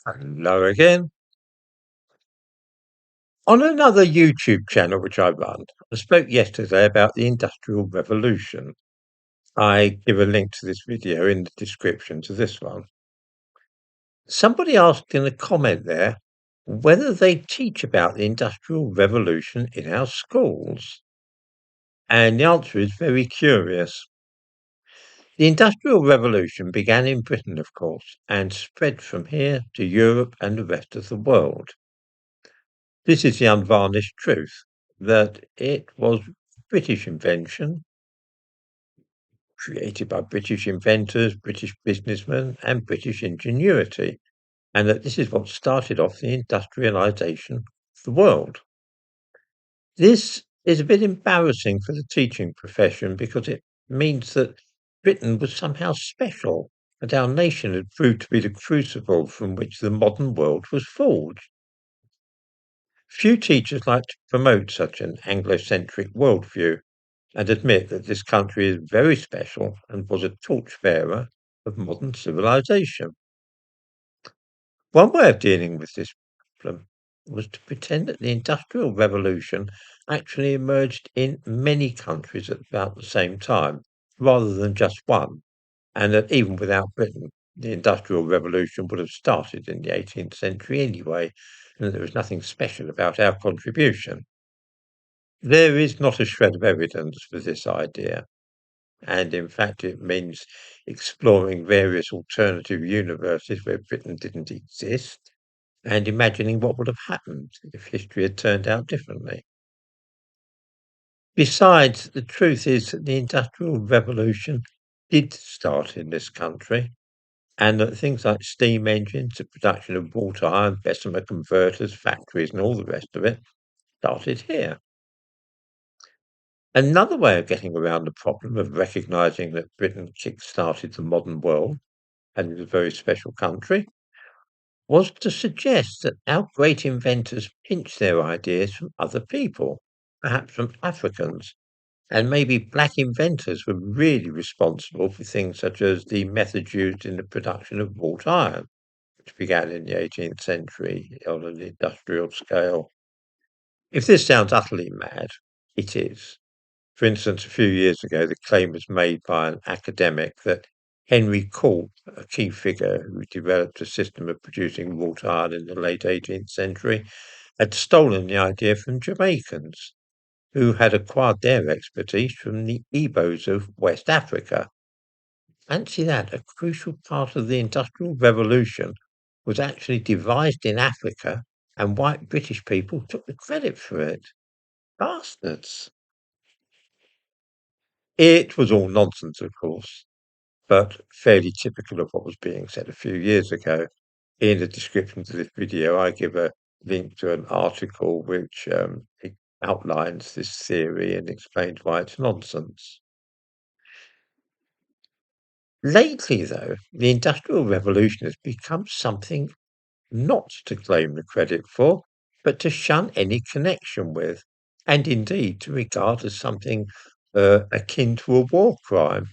Hello again. On another YouTube channel which I run, I spoke yesterday about the Industrial Revolution. I give a link to this video in the description to this one. Somebody asked in a comment there whether they teach about the Industrial Revolution in our schools. And the answer is very curious. The Industrial Revolution began in Britain, of course, and spread from here to Europe and the rest of the world. This is the unvarnished truth, that it was British invention, created by British inventors, British businessmen, and British ingenuity, and that this is what started off the industrialization of the world. This is a bit embarrassing for the teaching profession because it means that Britain was somehow special, and our nation had proved to be the crucible from which the modern world was forged. Few teachers like to promote such an Anglocentric worldview and admit that this country is very special and was a torchbearer of modern civilization. One way of dealing with this problem was to pretend that the Industrial Revolution actually emerged in many countries at about the same time, rather than just one, and that even without Britain, the Industrial Revolution would have started in the 18th century anyway, and that there was nothing special about our contribution. There is not a shred of evidence for this idea, and in fact, it means exploring various alternative universes where Britain didn't exist and imagining what would have happened if history had turned out differently. Besides, the truth is that the Industrial Revolution did start in this country, and that things like steam engines, the production of wrought iron, Bessemer converters, factories, and all the rest of it started here. Another way of getting around the problem of recognizing that Britain kick-started the modern world and is a very special country was to suggest that our great inventors pinched their ideas from other people, perhaps from Africans, and maybe black inventors were really responsible for things such as the methods used in the production of wrought iron, which began in the 18th century on an industrial scale. If this sounds utterly mad, it is. For instance, a few years ago, the claim was made by an academic that Henry Corp, a key figure who developed a system of producing wrought iron in the late 18th century, had stolen the idea from Jamaicans, who had acquired their expertise from the Igbos of West Africa. Fancy that, a crucial part of the Industrial Revolution was actually devised in Africa, and white British people took the credit for it. Bastards! It was all nonsense, of course, but fairly typical of what was being said a few years ago. In the description to this video, I give a link to an article which outlines this theory and explains why it's nonsense. Lately, though, the Industrial Revolution has become something not to claim the credit for, but to shun any connection with, and indeed to regard as something akin to a war crime.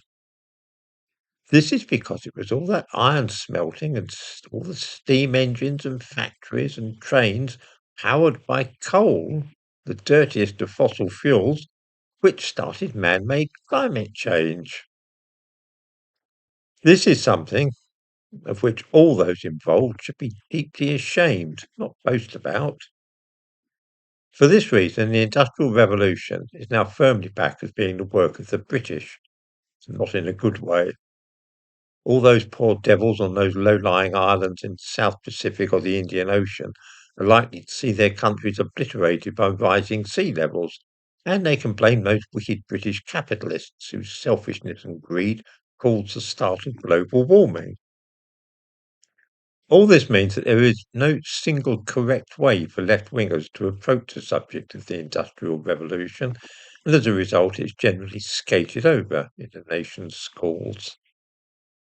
This is because it was all that iron smelting and all the steam engines and factories and trains powered by coal, the dirtiest of fossil fuels, which started man-made climate change. This is something of which all those involved should be deeply ashamed, not boast about. For this reason, the Industrial Revolution is now firmly back as being the work of the British, not in a good way. All those poor devils on those low-lying islands in the South Pacific or the Indian Ocean are likely to see their countries obliterated by rising sea levels, and they can blame those wicked British capitalists whose selfishness and greed caused the start of global warming. All this means that there is no single correct way for left-wingers to approach the subject of the Industrial Revolution, and as a result, it's generally skated over in the nation's schools.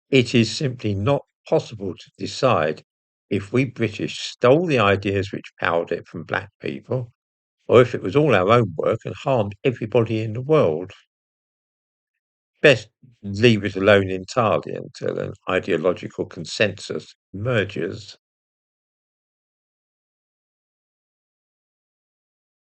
It is simply not possible to decide if we British stole the ideas which powered it from black people, or if it was all our own work and harmed everybody in the world. Best leave it alone entirely until an ideological consensus emerges.